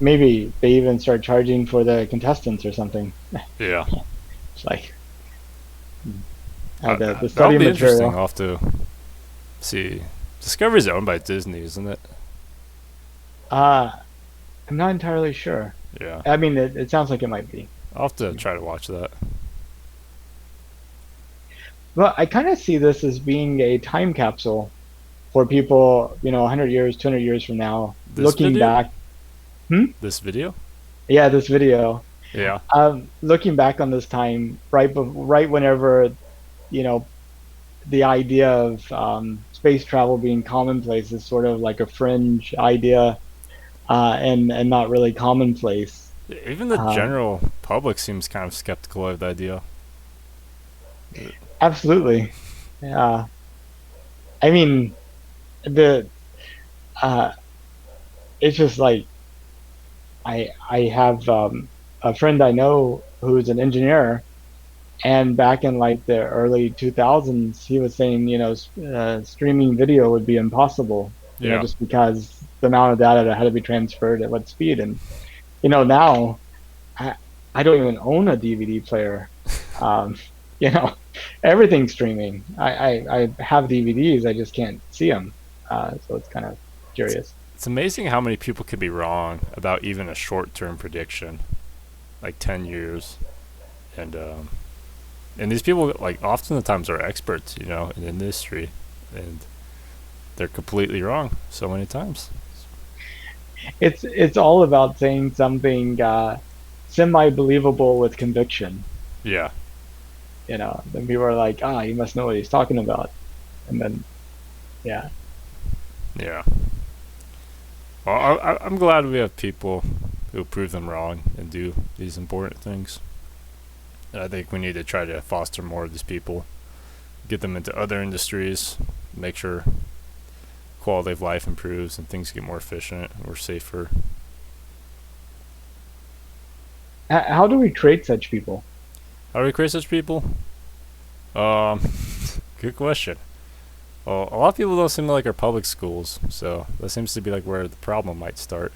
maybe they even start charging for the contestants or something. Yeah. It's like the That'll study be interesting. material. I'll have to see. Discovery's owned by Disney, isn't it? Uh, I'm not entirely sure. Yeah. I mean, it sounds like it might be. I'll have to try to watch that. But I kind of see this as being a time capsule for people, 100 years, 200 years from now, This looking video? back. Hmm? This video? Yeah, this video. Yeah. Looking back on this time, right whenever, you know, the idea of space travel being commonplace is sort of like a fringe idea, and not really commonplace. Even the Uh, general public seems kind of skeptical of the idea. Absolutely. Yeah. I mean, the uh, it's just like I have a friend I know who's an engineer, and back in like the early 2000s, he was saying, streaming video would be impossible, Yeah. just because the amount of data that had to be transferred at what speed. And now I I don't even own a DVD player. Um, you know, everything's streaming. I have DVDs, I just can't see them. So it's kind of It's, curious. it's amazing how many people could be wrong about even a short term prediction, like 10 years. And these people, like, often the times are experts, in the industry. And they're completely wrong so many times. It's all about saying something semi-believable with conviction. Yeah. Then people are like, ah, he must know what he's talking about. And then, yeah. Yeah. Well, I'm glad we have people who prove them wrong and do these important things. I think we need to try to foster more of these people, get them into other industries, make sure quality of life improves and things get more efficient or safer. How do we create such people? How do we create such people? Um, Good question. Well, a lot of people don't seem to like our public schools, so that seems to be like where the problem might start.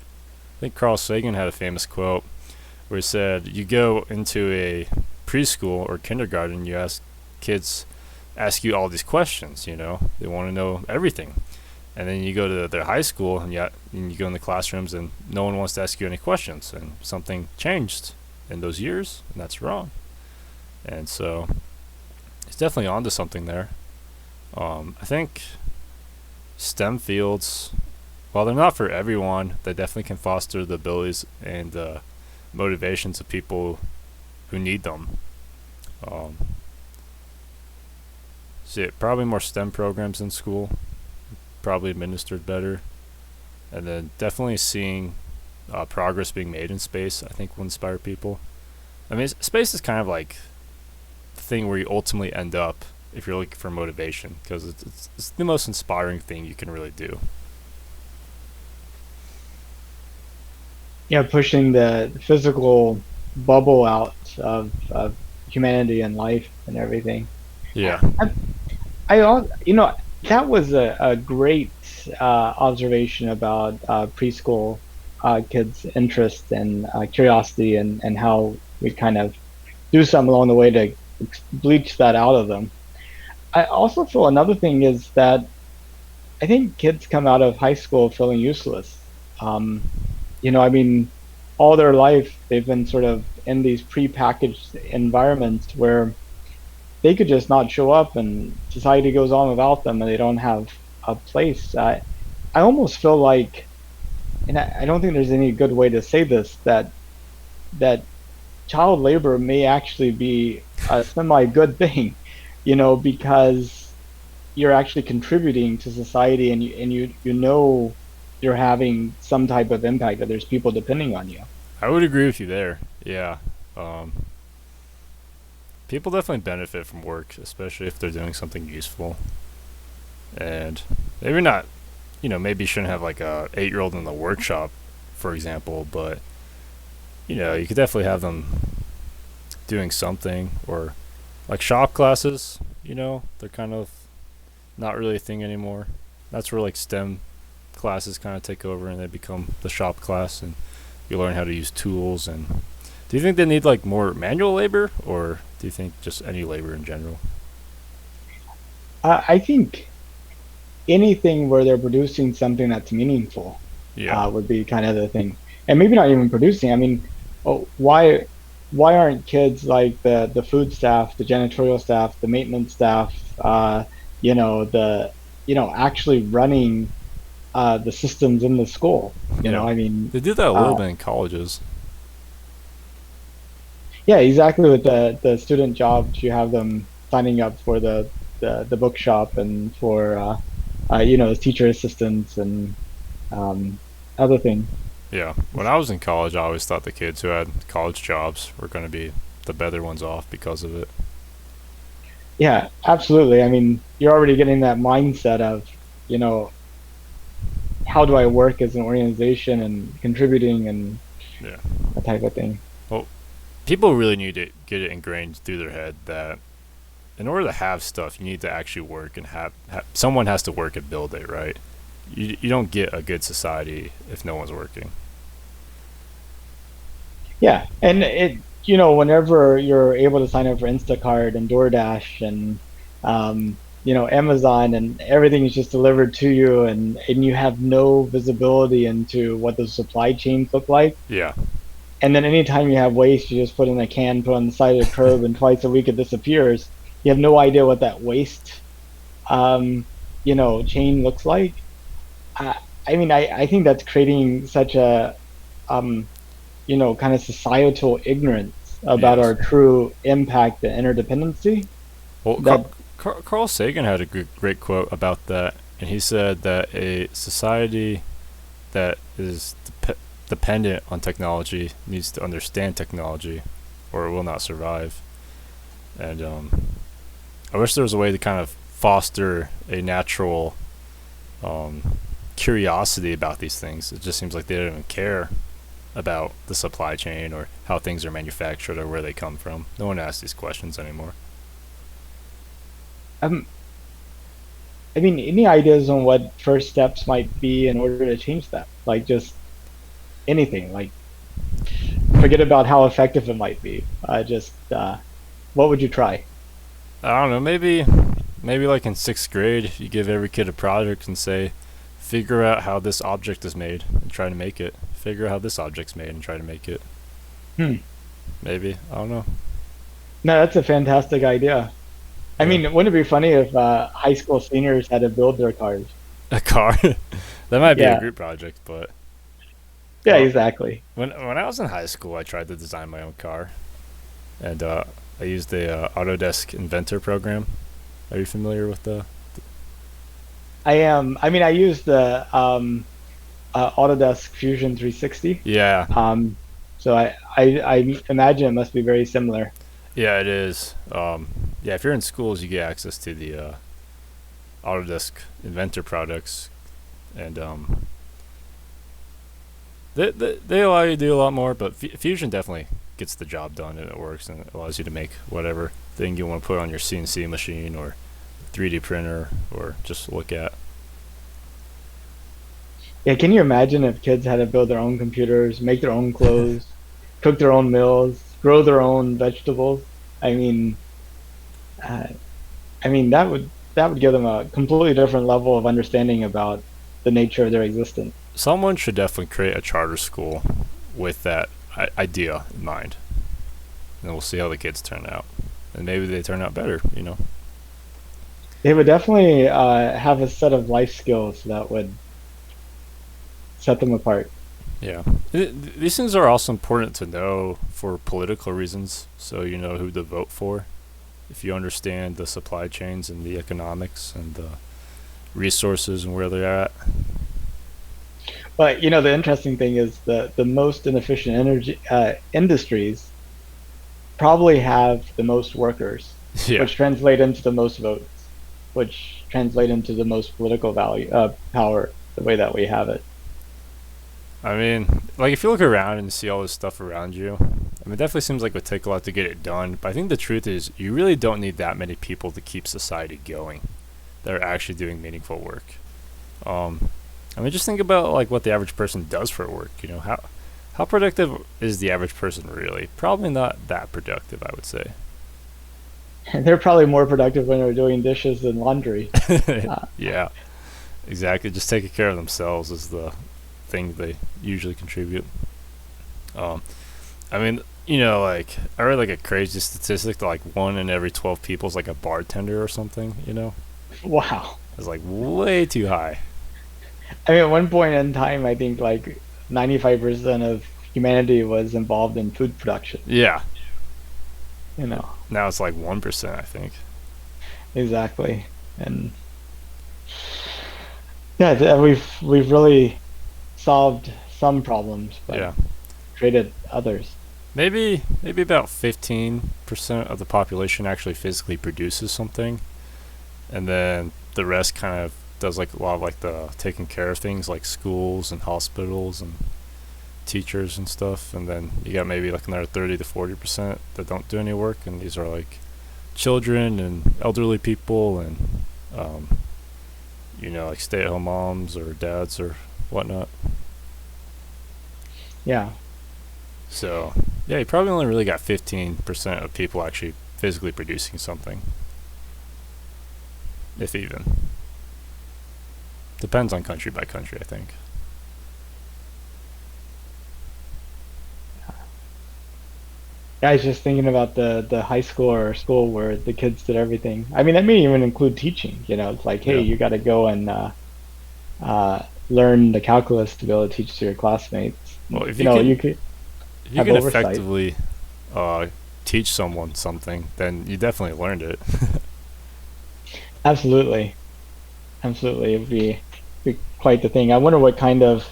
I think Carl Sagan had a famous quote where he said, "You go into a preschool or kindergarten, you kids ask you all these questions. They want to know everything, and then you go to their high school and you go in the classrooms and no one wants to ask you any questions, and something changed in those years, and that's wrong. And so it's definitely onto something there. I think STEM fields, while they're not for everyone, they definitely can foster the abilities and motivations of people who need them. Um, See, probably more STEM programs in school, probably administered better, and then definitely seeing progress being made in space, I think will inspire people. I mean, space is kind of like the thing where you ultimately end up if you're looking for motivation, because it's the most inspiring thing you can really do. Yeah, pushing the physical bubble out of humanity and life and everything. Yeah. I, that was a great observation about preschool kids' interest and curiosity, and how we kind of do something along the way to bleach that out of them. I also feel another thing is that I think kids come out of high school feeling useless. I mean, all their life they've been sort of in these prepackaged environments where they could just not show up and society goes on without them and they don't have a place. I almost feel like, and I don't think there's any good way to say this, that child labor may actually be a semi good thing, because you're actually contributing to society, and you're having some type of impact, that there's people depending on you. I would agree with you there. Yeah. Um, People definitely benefit from work, especially if they're doing something useful. And maybe not, maybe you shouldn't have like a 8-year-old in the workshop, for example, but you could definitely have them doing something, or like shop classes. They're kind of not really a thing anymore. That's where like STEM classes kind of take over and they become the shop class, and you learn how to use tools. And do you think they need like more manual labor, or do you think just any labor in general? I think anything where they're producing something that's meaningful Yeah. would be kind of the thing, and maybe not even producing. I mean, why aren't kids like the food staff, the janitorial staff, the maintenance staff, the actually running the systems in the school? Yeah. I mean, They do that a little uh, bit in colleges. yeah, exactly. With the student jobs, you have them signing up for the bookshop, and for teacher assistants and um, other things. Yeah. When I was in college, I always thought the kids who had college jobs were going to be the better ones off because of it. Yeah, absolutely. I mean, you're already getting that mindset of, you know, how do I work as an organization and contributing, and Yeah. that type of thing. Well, people really need to get it ingrained through their head that in order to have stuff, you need to actually work and have someone has to work and build it, right? You don't get a good society if no one's working. Yeah, and whenever you're able to sign up for Instacart and DoorDash and Amazon, and everything is just delivered to you, and you have no visibility into what the supply chains look like. Yeah. And then anytime you have waste, you just put in a can, put on the side of the curb, and twice a week it disappears. You have no idea what that waste um, chain looks like. I, I think that's creating such a um, kind of societal ignorance about our Yes. true impact and interdependency. Well, That Carl Sagan had a great quote about that, and he said that a society that is dependent on technology needs to understand technology, or it will not survive. And I wish there was a way to kind of foster a natural um, curiosity about these things. It just seems like they don't even care about the supply chain or how things are manufactured or where they come from. No one asks these questions anymore. um, any ideas on what first steps might be in order to change that? Like just anything. Like forget about how effective it might be. Just what would you try? I don't know. Maybe like in sixth grade, you give every kid a project and say, figure out how this object is made and try to make it. Figure out how this object's made and try to make it. Hmm. Maybe I don't know. No, that's a fantastic idea. I Yeah, mean, wouldn't it be funny if high school seniors had to build their cars? a car. That might be a Yeah, group project, but yeah, uh, exactly. when I was in high school, I tried to design my own car, and I used the Autodesk Inventor program. Are you familiar with the? I am. I mean, I use the Autodesk Fusion 360. Yeah, Um, so I imagine it must be very similar. yeah, it is. Yeah, if you're in schools, you get access to the Autodesk Inventor products, and they allow you to do a lot more. But Fusion definitely gets the job done, and it works, and it allows you to make whatever thing you want to put on your CNC machine or 3D printer or just look at. Yeah, can you imagine if kids had to build their own computers, make their own clothes, cook their own meals, grow their own vegetables? I mean, uh, that would give them a completely different level of understanding about the nature of their existence. Someone should definitely create a charter school with that idea in mind, and we'll see how the kids turn out, and maybe they turn out better. They would definitely have a set of life skills that would set them apart. Yeah. These things are also important to know for political reasons, so you know who to vote for. If you understand the supply chains and the economics and the resources and where they're at. But the interesting thing is the most inefficient energy industries probably have the most workers, Yeah. which translate into the most votes, which translate into the most political value power, the way that we have it. I mean, like if you look around and see all this stuff around you, I mean, it definitely seems like it would take a lot to get it done. But I think the truth is, you really don't need that many people to keep society going that are actually doing meaningful work. Um, I mean, just think about like what the average person does for work. How productive is the average person really? Probably not that productive, I would say. And they're probably more productive when they're doing dishes and laundry. Uh, Yeah, exactly. Just taking care of themselves is the thing they usually contribute. Um, I mean, like I read like a crazy statistic that like 1 in every 12 people is like a bartender or something. wow. It's like way too high. I mean, at one point in time, I think like 95% of humanity was involved in food production. Yeah. You know, Now it's like 1%, I think. exactly. And yeah, we've really solved some problems, but Yeah. created others. Maybe about 15% of the population actually physically produces something, and then the rest kind of does like a lot of like the taking care of things like schools and hospitals and teachers and stuff, and then you got maybe like another 30 to 40% that don't do any work, and these are like children and elderly people and um, like stay-at-home moms or dads or whatnot. Yeah. So yeah, you probably only really got 15% of people actually physically producing something, if even. Depends on country by country, I think. Yeah, I was just thinking about the high school or school where the kids did everything. I mean, that may even include teaching. It's like, hey, Yeah. you got to go and learn the calculus to be able to teach to your classmates. Well, if You could you have can oversight. effectively uh, teach someone something, then you definitely learned it. Absolutely, absolutely, be quite the thing. I wonder what kind of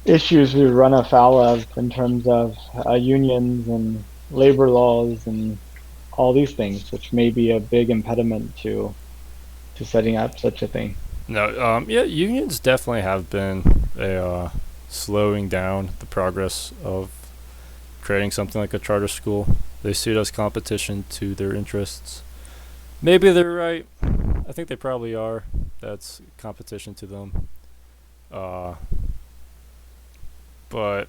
issues we run afoul of in terms of unions and labor laws and all these things, which may be a big impediment to setting up such a thing. No, yeah, unions definitely have been slowing down the progress of creating something like a charter school. They see it as competition to their interests. Maybe they're right. I think they probably are. That's competition to them. Uh, but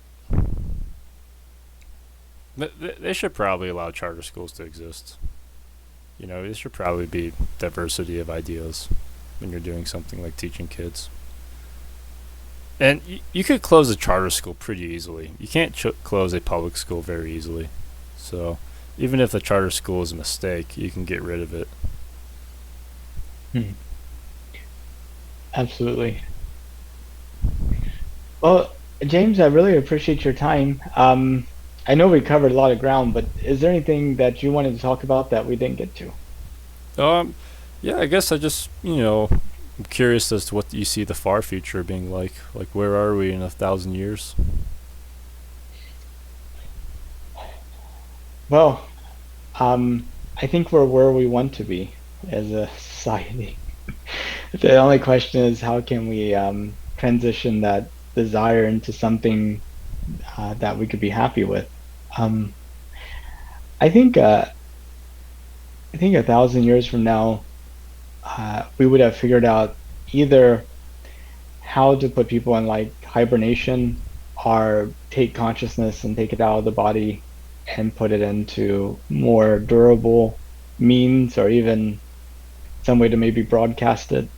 they should probably allow charter schools to exist. There should probably be diversity of ideas when you're doing something like teaching kids. And you could close a charter school pretty easily. You can't close a public school very easily. So even if the charter school is a mistake, you can get rid of it. Hmm. Absolutely. Well, James, I really appreciate your time. I know we covered a lot of ground, but is there anything that you wanted to talk about that we didn't get to? Um, yeah, I guess I just I'm curious as to what you see the far future being like. Like, where are we in 1,000 years? Well, I think we're where we want to be as a society. The only question is how can we transition that desire into something that we could be happy with. Um, I think uh, I think 1,000 years from now, we would have figured out either how to put people in like hibernation or take consciousness and take it out of the body and put it into more durable means or even some way to maybe broadcast it.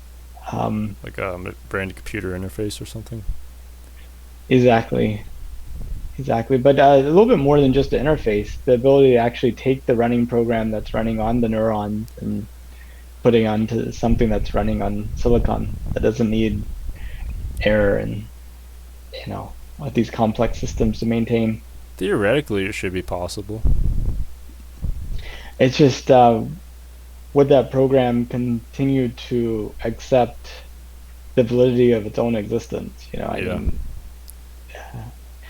Um, Like a brain to computer interface or something? exactly, exactly. But a little bit more than just the interface, the ability to actually take the running program that's running on the neurons and putting onto something that's running on silicon that doesn't need error and all these complex systems to maintain. Theoretically, it should be possible. It's just would that program continue to accept the validity of its own existence? I Yeah. mean,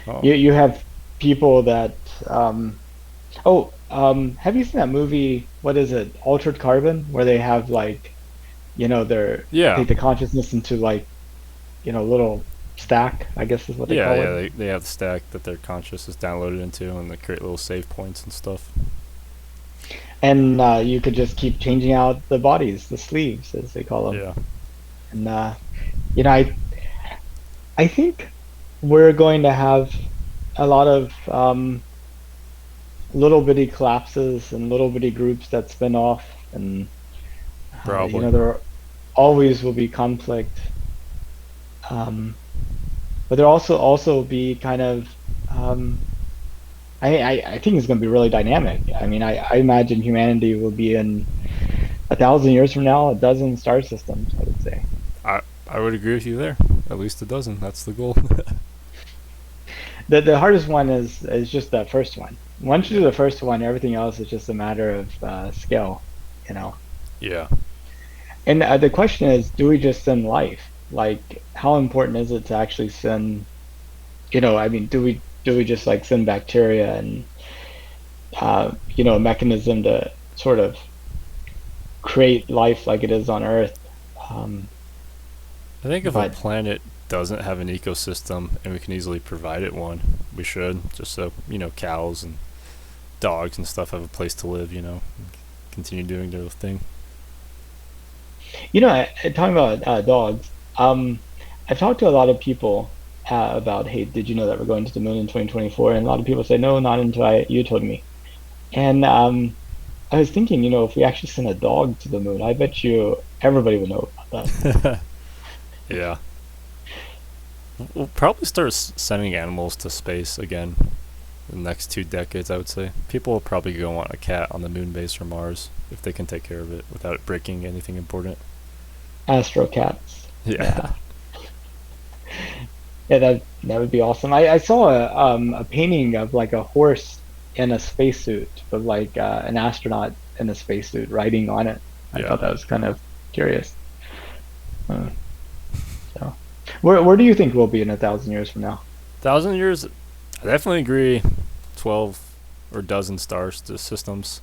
Oh, you have people that have you seen that movie? What is it? Altered Carbon, where they have like, their yeah. take the consciousness into like, little stack, I guess is what they Yeah, call yeah. it. They have the stack that their conscious is downloaded into, and they create little save points and stuff. And you could just keep changing out the bodies, the sleeves, as they call them. Yeah. And you know, I think we're going to have a lot of little bitty collapses and little bitty groups that spin off, and Probably. there always will be conflict. Um, but there also be kind of um, I think it's going to be really dynamic. I mean, I imagine humanity will be in 1,000 years from now, a dozen star systems, I would say. I would agree with you there. At least a dozen. That's the goal. The hardest one is just that first one. Once you Yeah. do the first one, everything else is just a matter of skill, you know. Yeah. And the question is, do we just send life? Like, how important is it to actually send? I mean, do we just like send bacteria and a mechanism to sort of create life like it is on Earth? Um, I think if a but planet doesn't have an ecosystem and we can easily provide it one, we should, just so, cows and dogs and stuff have a place to live, continue doing their thing. Talking about dogs, I've talked to a lot of people about, hey, did you know that we're going to the moon in 2024? And a lot of people say, no, not until you told me. And I was thinking, if we actually sent a dog to the moon, I bet you everybody would know about that. Yeah. We'll probably start sending animals to space again in the next 2 decades, I would say. People will probably go want a cat on the moon base or Mars if they can take care of it without it breaking anything important. Astro cats. Yeah. Yeah. Yeah, that would be awesome. I saw a painting of like a horse in a spacesuit, but like an astronaut in a spacesuit riding on it. I Yeah. thought that was kind of curious. Uh, so, where do you think we'll be in 1,000 years from now? 1,000 years, I definitely agree. 12 or dozen stars to systems.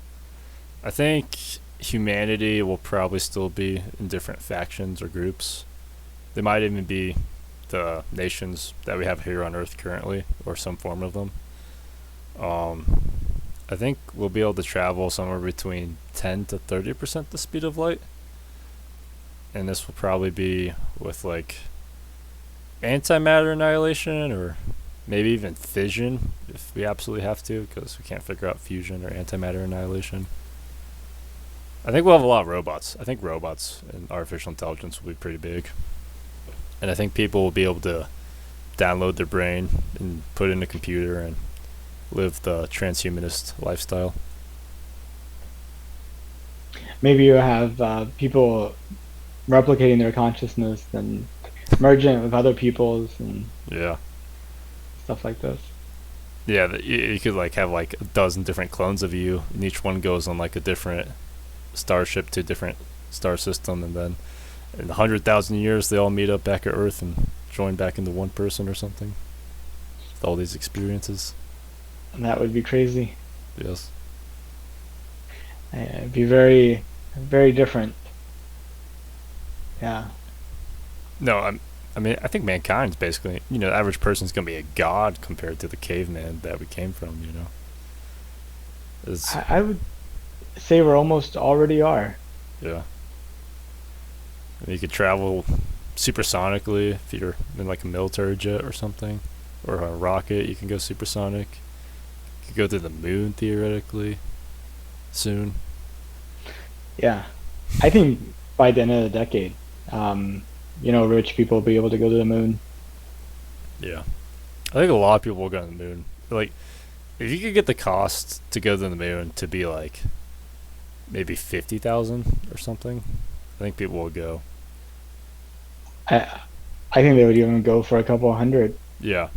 I think humanity will probably still be in different factions or groups. They might even be the nations that we have here on Earth currently, or some form of them. Um, I think we'll be able to travel somewhere between 10 to 30% the speed of light, and this will probably be with like antimatter annihilation or maybe even fission if we absolutely have to, because we can't figure out fusion or antimatter annihilation. I think we'll have a lot of robots. I think robots and artificial intelligence will be pretty big. And I think people will be able to download their brain and put it in a computer and live the transhumanist lifestyle. Maybe you have people replicating their consciousness and merging it with other people's and Yeah. stuff like this. Yeah, you could like have like a dozen different clones of you, and each one goes on like a different starship to a different star system, and then in 100,000 years they all meet up back at Earth and join back into one person or something. With all these experiences. And that would be crazy. Yes. It'd be very, very different. Yeah. No, I mean, I think mankind's basically, the average person's gonna be a god compared to the caveman that we came from. It's I would say we're almost already are. Yeah. And you could travel supersonically if you're in like a military jet or something, or a rocket. You can go supersonic. You could go to the moon theoretically soon. Yeah. I think by the end of the decade, um, rich people will be able to go to the moon. Yeah, I think a lot of people will go to the moon. Like, if you could get the cost to go to the moon to be like maybe 50,000 or something, I think people will go. I I think they would even go for a couple hundred. Yeah.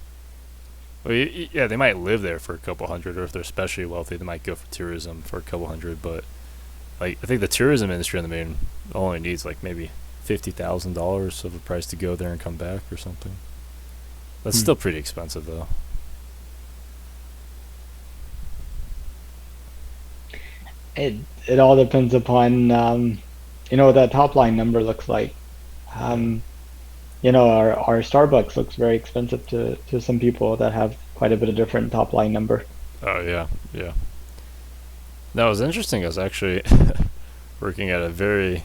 Well, yeah, they might live there for a couple hundred, or if they're especially wealthy, they might go for tourism for a couple hundred. But like, I think the tourism industry on the moon only needs like maybe $50,000 of a price to go there and come back or something. That's Hmm. still pretty expensive though. It all depends upon what that top line number looks like. Yeah. Um, our Starbucks looks very expensive to some people that have quite a bit of different top line number. Oh yeah, yeah. That was interesting. I was actually working at a very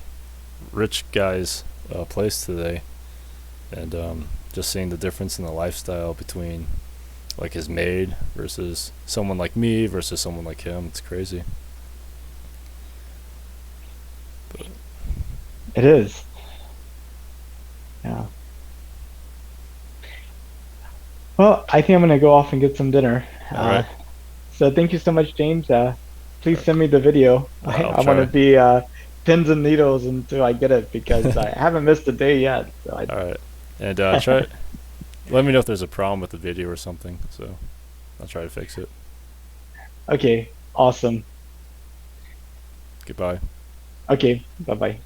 rich guy's place today, and just seeing the difference in the lifestyle between like his maid versus someone like me versus someone like him. It's crazy. But It is. Yeah. Well, I think I'm gonna go off and get some dinner. all right, So thank you so much, James. Please send me the video. I'll I want to try. be pins and needles until I get it because I haven't missed a day yet. So All right, and try. Let me know if there's a problem with the video or something. So I'll try to fix it. okay, awesome. Goodbye. Okay, bye bye.